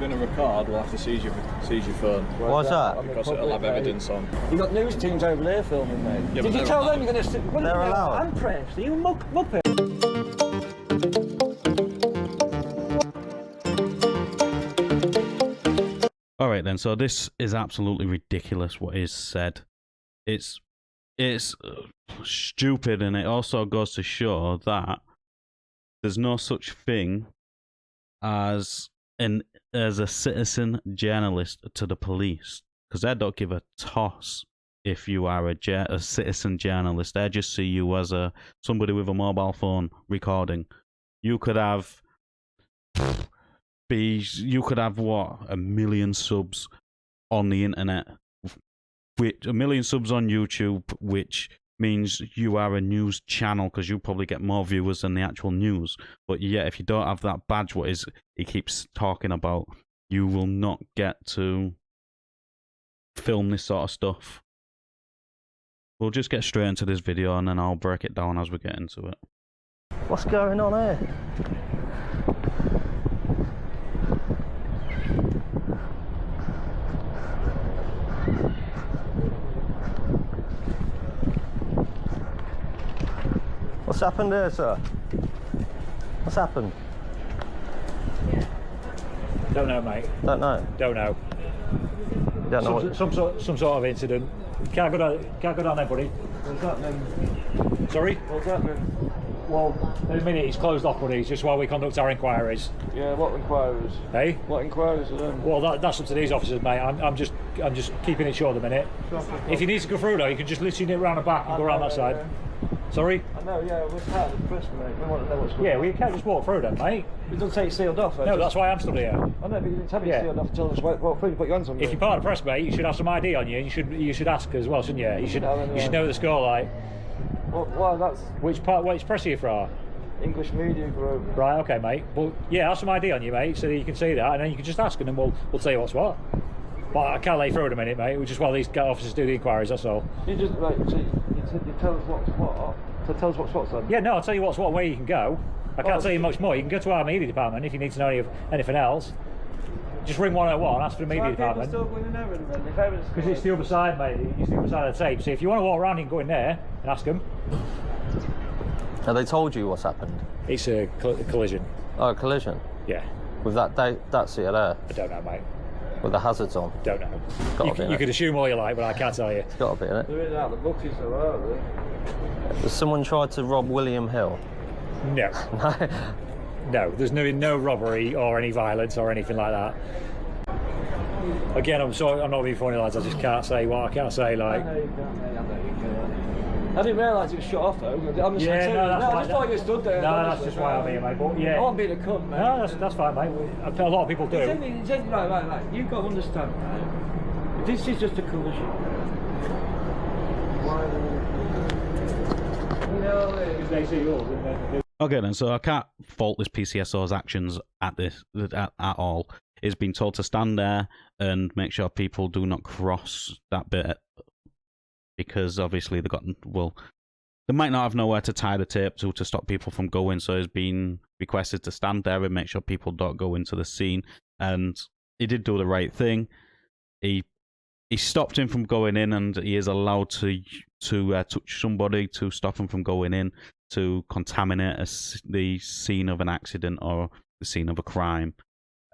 going to record, we'll have to seize your phone. Why's that? Because it'll have evidence on. You've got news teams over there filming, mate. Yeah, Did you tell them you're going to... They're allowed. And press. Are you muppet? Alright then, so this is absolutely ridiculous what is said. It's stupid, and it also goes to show that there's no such thing as a citizen journalist to the police, because they don't give a toss if you are a citizen journalist. They just see you as somebody with a mobile phone recording. You could have what, 1 million subs on the internet, which 1 million subs on YouTube, which means you are a news channel because you probably get more viewers than the actual news. But yet, if you don't have that badge, what is he keeps talking about, you will not get to film this sort of stuff. We'll just get straight into this video and then I'll break it down as we get into it. What's going on here? What's happened here, sir? What's happened? Don't know, mate. Don't know. Don't know. You don't know Some sort of incident. Can't go down there, buddy. What's happening? Sorry? What's happening? Well, in a minute he's closed off, buddy. It's just while we conduct our inquiries. Yeah, what inquiries? Hey? What inquiries are them? Well, that's up to these officers, mate. I'm just keeping it short at the minute. If you need to go through though, you can just literally nip round the back and go around that side. Yeah. Sorry? I know, yeah, we're part of the press, mate. We want to know what's going on. Yeah, we can't just walk through them, mate. It doesn't say it's sealed off. No, that's why I'm still here. I know, but you didn't tell me it's sealed off until I walked through. You put your hands on me. If you're part of the press, mate, you should have some ID on you. You should ask as well, shouldn't you? You should know the score, like. Well, that's Which press are you from? English Media Group. Right, okay, mate. Well, yeah, have some ID on you, mate, so that you can see that, and then you can just ask, and then we'll tell you what's what. But I can't lay through in a minute, mate. Just while these officers do the inquiries, that's all. You just like you tell us what's what. So tell us what's what, son. Yeah, no, I'll tell you what's what, where you can go. I can't tell you much more. You can go to our media department if you need to know anything else. Just ring 101, ask for the media department. Still going in there, because it's the other side, mate. It's the other side of the tape. So if you want to walk around, you can go in there and ask them. Have they told you what's happened? It's a collision. Oh, a collision? Yeah. With that seat there? I don't know, mate. With the hazards on? Don't know. You could assume all you like, but I can't tell you. It's got to be, innit? They're in out the bookies, though, aren't they? Has someone tried to rob William Hill? No. No, there's no robbery or any violence or anything like that. Again, I'm sorry, I'm not being funny, lads. I just can't say what I can't say. Like, I didn't realise it was shut off though. I'm just yeah, no, that's I fine. just thought you stood there. No, that's just why I'm here, mate. But yeah, I won't be the cunt, mate. No, that's fine, mate. A lot of people do. Right. You've got to understand, right? This is just a collision. You know, because they see yours. Okay then, so I can't fault this PCSO's actions at all. It's been told to stand there and make sure people do not cross that bit, because obviously they might not have nowhere to tie the tape to stop people from going, so it's been requested to stand there and make sure people don't go into the scene. And he did do the right thing. He stopped him from going in, and he is allowed to touch somebody to stop him from going in, to contaminate the scene of an accident or the scene of a crime,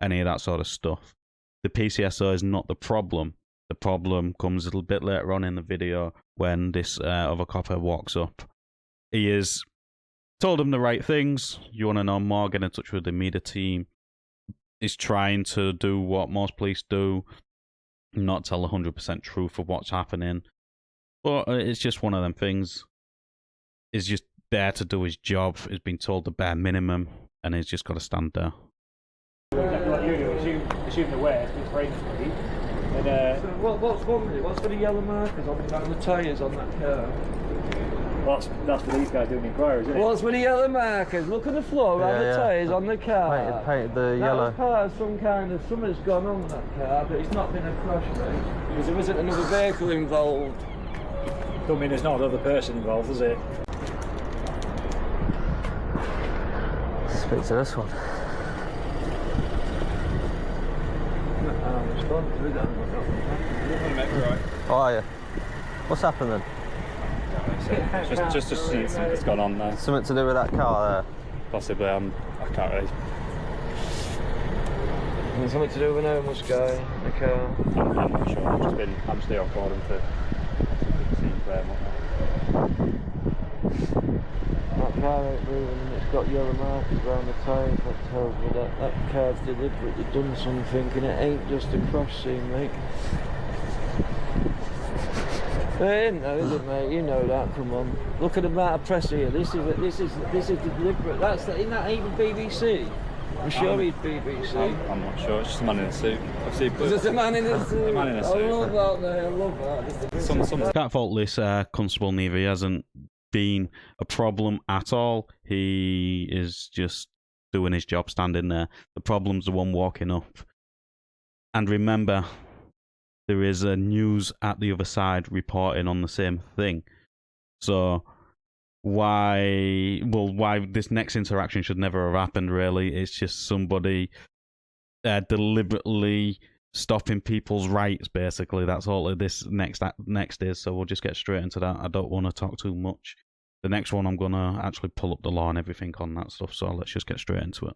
any of that sort of stuff. The PCSO is not the problem. The problem comes a little bit later on in the video when this other copper walks up. He has told him the right things. You want to know more, get in touch with the media team. He's trying to do what most police do, not tell the 100% truth of what's happening. But it's just one of them things. He's just there to do his job. He's been told the bare minimum, and he's just got to stand there. Exactly like you do. Assume the worst. It's very free. And, so what's wrong with it? What's for the yellow markers on the tyres on that car? Well, that's for these guys doing the inquiries, isn't it? What's with the yellow markers? Look at the floor around the tyres on the car. Painted the that yellow. Car, some kind of something's gone on with that car, but it's not been a crash, mate. Because there wasn't another vehicle involved. Don't mean there's not another person involved, does it? Speak to this one. Right. Oh, are you? What's happened then? Just something's gone on there. Something to do with that car there? Possibly, I can't really. Something to do with an homeless guy in the car. I'm not sure. I'm still according to see where and whatnot. That car ain't moving and it's got yellow markers around the tyres. That tells me that car's deliberately done something and it ain't just a crash scene, mate. It ain't though, is it, mate? You know that. Come on. Look at the amount of press here. This is deliberate. Isn't that even BBC? I'm sure he's BBC. I'm not sure. It's just a man in a suit. I've seen. Is it a man in a suit? A man in a suit. I love that, mate. I love that. Can't fault this constable neither. He hasn't been a problem at all. He is just doing his job, standing there. The problem's the one walking up. And remember, there is a news at the other side reporting on the same thing. So why this next interaction should never have happened, really. It's just somebody deliberately stopping people's rights, basically. That's all this next is. So we'll just get straight into that. I don't want to talk too much. The next one, I'm going to actually pull up the law and everything on that stuff. So let's just get straight into it.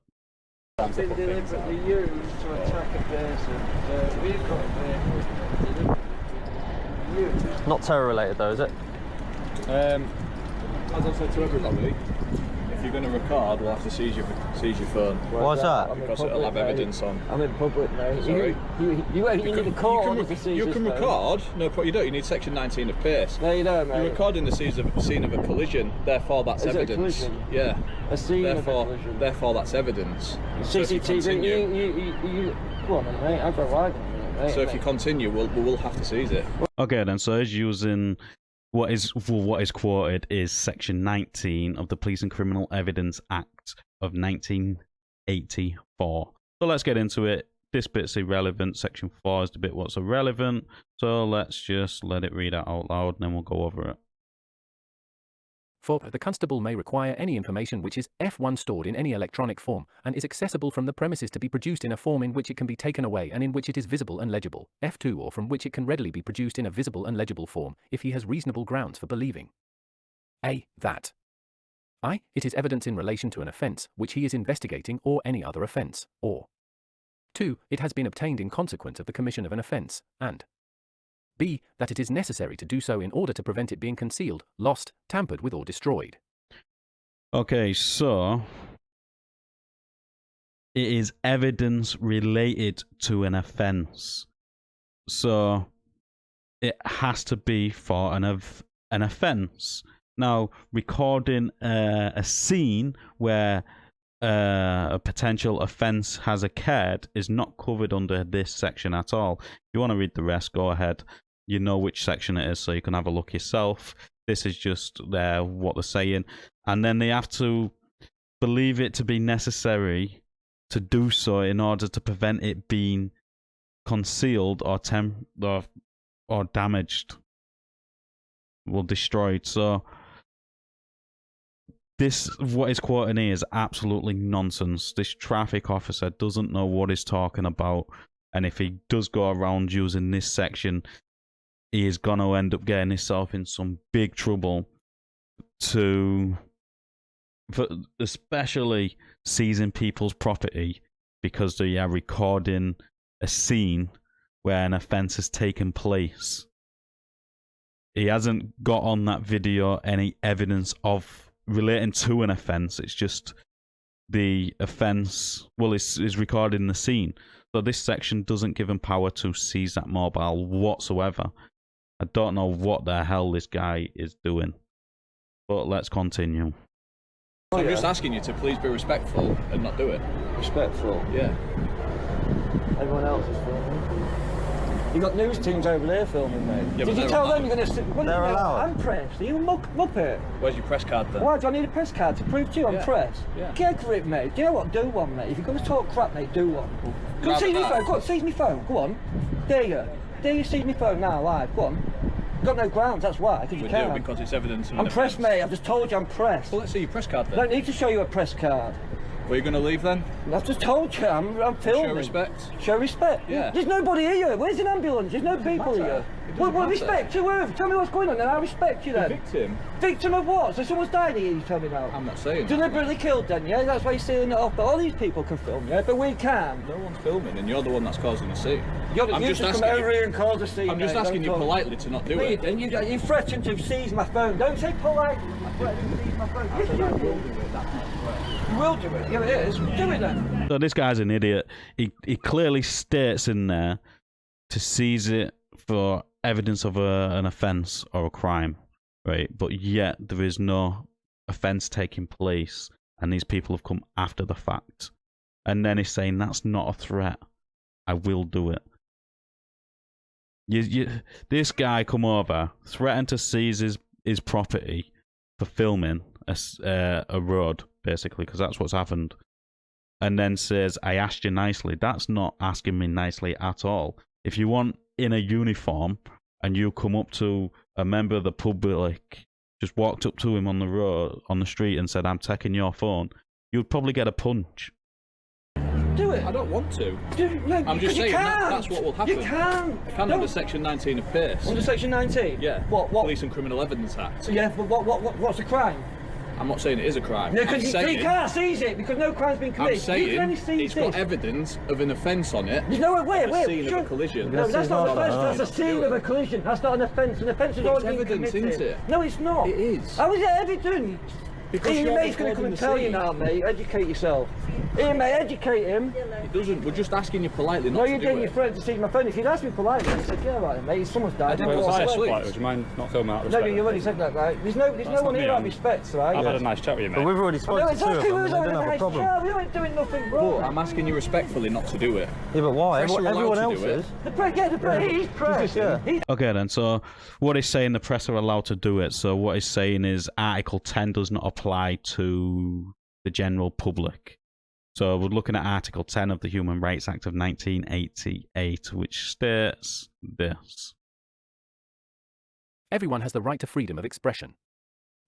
It's been deliberately used to attack a person. We've got a vehicle deliberately used. Not terror related though, is it? As I've said to everybody, if you're going to record, we'll have to seize your phone. Why's that? Because it'll have evidence on. I'm in public, mate. Sorry? You need a call if you seize You your can phone. record, no, you don't. You need section 19 of PACE. No, you don't, mate. You're recording the scene of a collision, therefore that's Is it a evidence. collision? Yeah. A scene of a Therefore, collision. therefore that's evidence. So if you CCTV, continue- you go on then, mate. I've got a ride on it, mate. So if you continue, we'll have to seize it. Okay, then. So he's using what is quoted is Section 19 of the Police and Criminal Evidence Act of 1984. So let's get into it. This bit's irrelevant. Section 4 is the bit what's irrelevant. So let's just let it read out loud, and then we'll go over it. For the constable may require any information which is F1 stored in any electronic form and is accessible from the premises to be produced in a form in which it can be taken away and in which it is visible and legible, F2, or from which it can readily be produced in a visible and legible form if he has reasonable grounds for believing A. That I. It is evidence in relation to an offence which he is investigating or any other offence, or 2. It has been obtained in consequence of the commission of an offence, and B. That it is necessary to do so in order to prevent it being concealed, lost, tampered with or destroyed. Okay, so it is evidence related to an offence. So it has to be for an offence. Now, recording a scene where a potential offence has occurred is not covered under this section at all. If you want to read the rest, go ahead. You know which section it is, so you can have a look yourself. This is just what they're saying. And then they have to believe it to be necessary to do so in order to prevent it being concealed or damaged or destroyed. So this, what is quoting here, is absolutely nonsense. This traffic officer doesn't know what he's talking about. And if he does go around using this section, he is going to end up getting himself in some big trouble, especially seizing people's property because they are recording a scene where an offence has taken place. He hasn't got on that video any evidence of relating to an offence. It's just the offence, is recording the scene. So this section doesn't give him power to seize that mobile whatsoever. I don't know what the hell this guy is doing. But let's continue. I'm just asking you to please be respectful and not do it. Respectful. Yeah. Everyone else is filming. You got news teams over there filming, mate. Yeah, Did you tell them you're going to sit? They're allowed. I'm pressed. Are you a muppet? Where's your press card then? Why do I need a press card to prove to you I'm Yeah. pressed? Yeah. Get a grip, mate. Do you know what? Do one, mate. If you're going to talk crap, mate, do one. Go on, seize me phone. Go on, seize me phone. Go on. Dare you? Dare you seize me phone now, live? Go on. Got no grounds, that's why, because you We do can't. because it's evidence of an I'm pressed, offence. mate. I've just told you I'm pressed. Well, let's see your press card I then. don't need to show you a press card. Are you going to leave then? I've just told you, I'm filming. Show respect. Show respect? Yeah. There's nobody here. Where's an ambulance? There's no people here. What respect to who? Tell me what's going on then. I respect you The then. victim? Victim of what? So someone's died here, you tell me now? I'm not saying that. Deliberately killed then, yeah? That's why you're sealing it off. But all these people can film, yeah? But we can. No one's filming, and you're the one that's causing the scene. I'm just come over here and cause a scene. I'm just mate. asking you Don't talk. politely to not do Wait, it. then you threatened to seize my phone. Don't say politely. I threatened to seize my phone. Yes, you will. You will do it. Yeah, it is. Do it then. So this guy's an idiot. He clearly states in there to seize it for evidence of an offence or a crime, right? But yet there is no offence taking place, and these people have come after the fact. And then he's saying that's not a threat. I will do it. This guy come over, threatened to seize his property for filming a road, basically, because that's what's happened. And then says, I asked you nicely. That's not asking me nicely at all. If you want in a uniform and you come up to a member of the public, just walked up to him on the road, on the street and said, I'm taking your phone, you'd probably get a punch. Do it. I don't want to. No, I'm just saying that's what will happen. You can. I can under Section 19 of PACE. Under Section 19? Yeah. What? Police and Criminal Evidence Act. So yeah, but what's a crime? I'm not saying it is a crime. No, I'm because you saying, can't seize it because no crime's been committed. I'm saying you can only seize it's got this. evidence of an offence on it. There's no way. The scene of a collision. No, that's not an offence. That's a scene Do of it. a collision. That's not an offence. An offence has But it's already been evidence, committed. isn't it? No, it's not. It is. How is it evidence? Because Ian, your you're mate's going to come recording and the tell you scene. now, mate. Educate yourself. Ian, mate, educate him. It doesn't. We're just asking you politely No, not you're to do getting your it. friend to seize my phone. If you'd asked me politely, I said, yeah, right, mate, someone's died. I Well, didn't Well, say it's please. like, would you mind not filming out of No, respect? you already said that, right? There's no one not here me, out of I'm- respect, right? I've had a nice chat with you, mate. But we've already No, spoken to two of exactly. them We and was they having didn't a have a nice problem. chat. We weren't doing nothing But wrong. I'm asking you respectfully not to do it. Yeah, but why? Press are allowed Everyone to else do it. is. The press, he's press. Yeah. He's Okay then, so what he's saying, the press are allowed to do it. So what he's saying is Article 10 does not apply to the general public. So we're looking at Article 10 of the Human Rights Act of 1988, which states this. Everyone has the right to freedom of expression.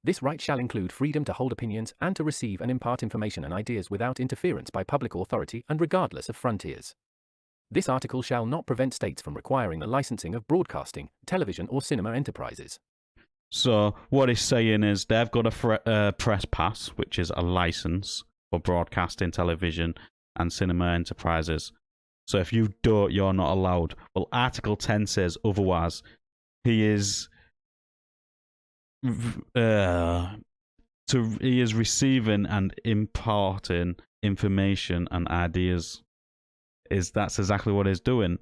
This right shall include freedom to hold opinions and to receive and impart information and ideas without interference by public authority and regardless of frontiers. This article shall not prevent states from requiring the licensing of broadcasting, television or cinema enterprises. So what he's saying is they've got a press pass, which is a license for broadcasting, television and cinema enterprises. So if you don't, you're not allowed. Well, Article 10 says otherwise. He is receiving and imparting information and ideas. That's exactly what he's doing.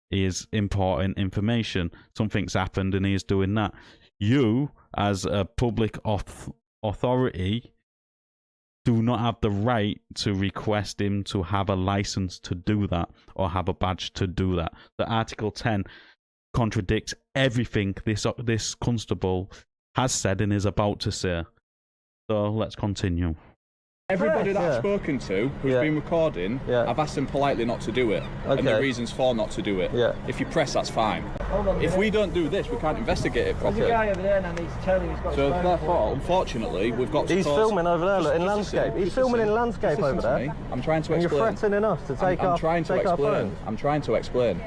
He is importing information. Something's happened and he is doing that. You, as a public authority, do not have the right to request him to have a license to do that or have a badge to do that. The Article 10 contradicts everything this constable has said and is about to say. So let's continue. Everybody that I've Yeah. spoken to who's Yeah. been recording, Yeah. I've asked them politely not to do it. And the Okay. reasons for not to do it. Yeah. If you press, that's fine. Hold on a If minute. we don't do this, we can't investigate it There's a properly. guy over there now needs to tell you he's got So his phone. therefore, unfortunately, we've got to He's cause... filming over there, look, in Just landscape. listen, He's just filming listen. in landscape Just over listen to there. me. I'm trying to And you're explain. threatening us to take I'm trying to our explain. phones. I'm trying to explain.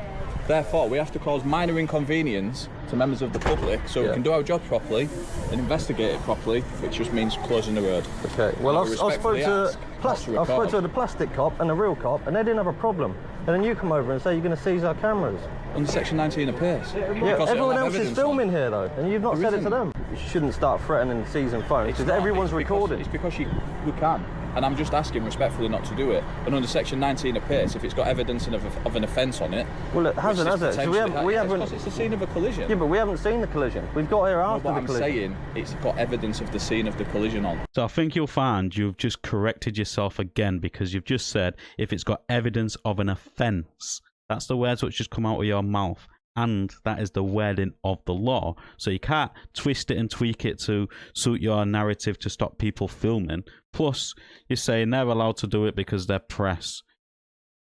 Therefore, we have to cause minor inconvenience to members of the public so we Yeah. can do our job properly and investigate it properly, which just means closing the road. Okay. Well, I I spoke respectfully to ask not to I spoke record. to the plastic cop and the real cop, and they didn't have a problem. And then you come over and say you're going to seize our cameras. Under Section 19 of PACE. Yeah, Because it'll everyone have else is evidence filming on. here though, and you've not There said it to isn't. them. You shouldn't start threatening and seizing phones It's because not, everyone's it's because- recording. It's because we can. And I'm just asking respectfully not to do it. And under Section 19 of PACE, if it's got evidence of an offence on it... Well, it hasn't, which has is it? So we potentially- haven't. It's the scene of a collision. Yeah, but we haven't seen the collision. We've got here No, after but the I'm collision. saying it's got evidence of the scene of the collision on. So I think you'll find you've just corrected yourself again because you've just said if it's got evidence of an offence. That's the words which just come out of your mouth. And that is the wording of the law. So you can't twist it and tweak it to suit your narrative to stop people filming. Plus, you're saying they're allowed to do it because they're press.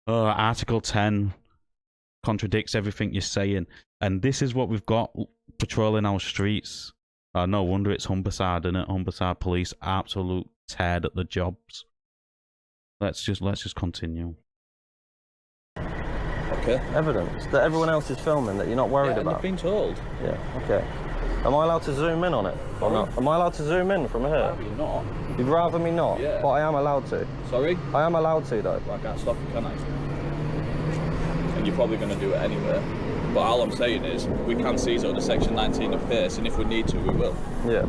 Article 10 contradicts everything you're saying. And this is what we've got patrolling our streets. No wonder it's Humberside, innit? Humberside police, absolute teared at the jobs. let's just continue. Okay. Evidence that everyone else is filming that you're not worried Yeah, and about. I've been told. Yeah, okay. Am I allowed to zoom in on it or not? Am I allowed to zoom in from here? You're not. You'd rather me not? Yeah. But I am allowed to. Sorry? I am allowed to, though. Well, I can't stop you, can I? And you're probably going to do it anyway. But all I'm saying is, we can seize it under Section 19 of PACE, and if we need to, we will. Yeah.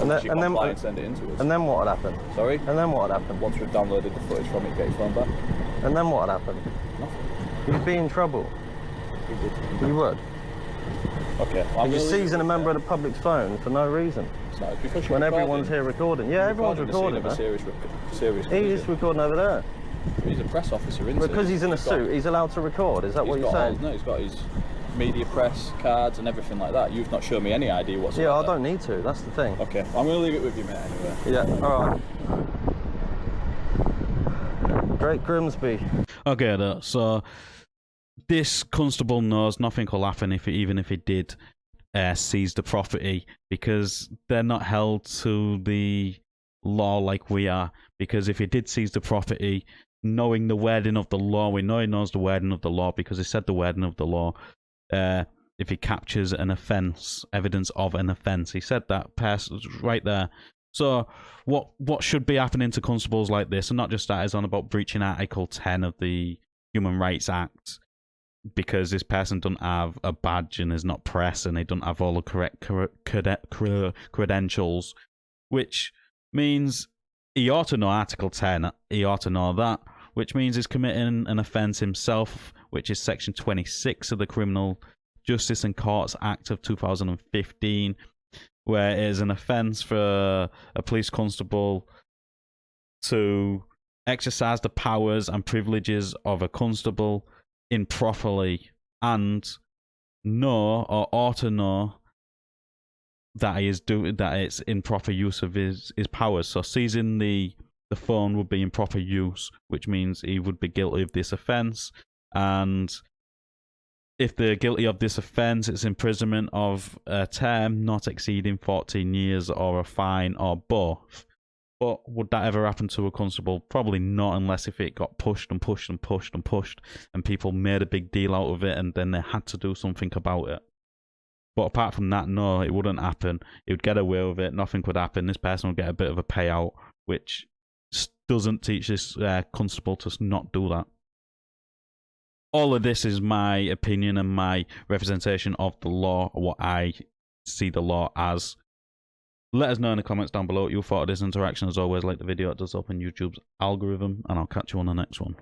And then, Send it into us. and then what would happen? Sorry? And then what would happen? Once we've downloaded the footage from it, get your phone back. And then what would happen? Nothing. You'd be in trouble. You would. Okay. You're seizing a member of the public's phone for no reason. It's not, because you're When recording. everyone's here recording. Yeah, everyone's recording. The scene of a serious He is recording over there. He's a press officer, isn't he? Because he's in a suit, he's allowed to record. Is that what you're saying? No, he's got his media press cards and everything like that. You've not shown me any idea whatsoever. Yeah, I don't need to. That's the thing. Okay, I'm going to leave it with you, mate, anyway. Yeah, all right. Great Grimsby. Okay, so this constable knows nothing will happen even if he did seize the property, because they're not held to the law like we are. Because if he did seize the property, knowing the wording of the law, we know he knows the wording of the law because he said the wording of the law. If he captures an offence, evidence of an offence, he said that right there. So what should be happening to constables like this, and not just that, is on about breaching Article 10 of the Human Rights Act, because this person doesn't have a badge and is not press and they don't have all the correct credentials, which means he ought to know Article 10, he ought to know that, which means he's committing an offence himself, which is Section 26 of the Criminal Justice and Courts Act of 2015, where it is an offence for a police constable to exercise the powers and privileges of a constable improperly and know or ought to know that it's improper use of his powers. So seizing the phone would be improper use, which means he would be guilty of this offence. And if they're guilty of this offence, it's imprisonment of a term not exceeding 14 years or a fine or both. But would that ever happen to a constable? Probably not, unless if it got pushed and pushed and pushed and pushed and people made a big deal out of it and then they had to do something about it. But apart from that, no, it wouldn't happen. He would get away with it. Nothing could happen. This person would get a bit of a payout, which doesn't teach this constable to not do that. All of this is my opinion and my representation of the law, what I see the law as. Let us know in the comments down below what you thought of this interaction. As always, like the video, it does open YouTube's algorithm, and I'll catch you on the next one.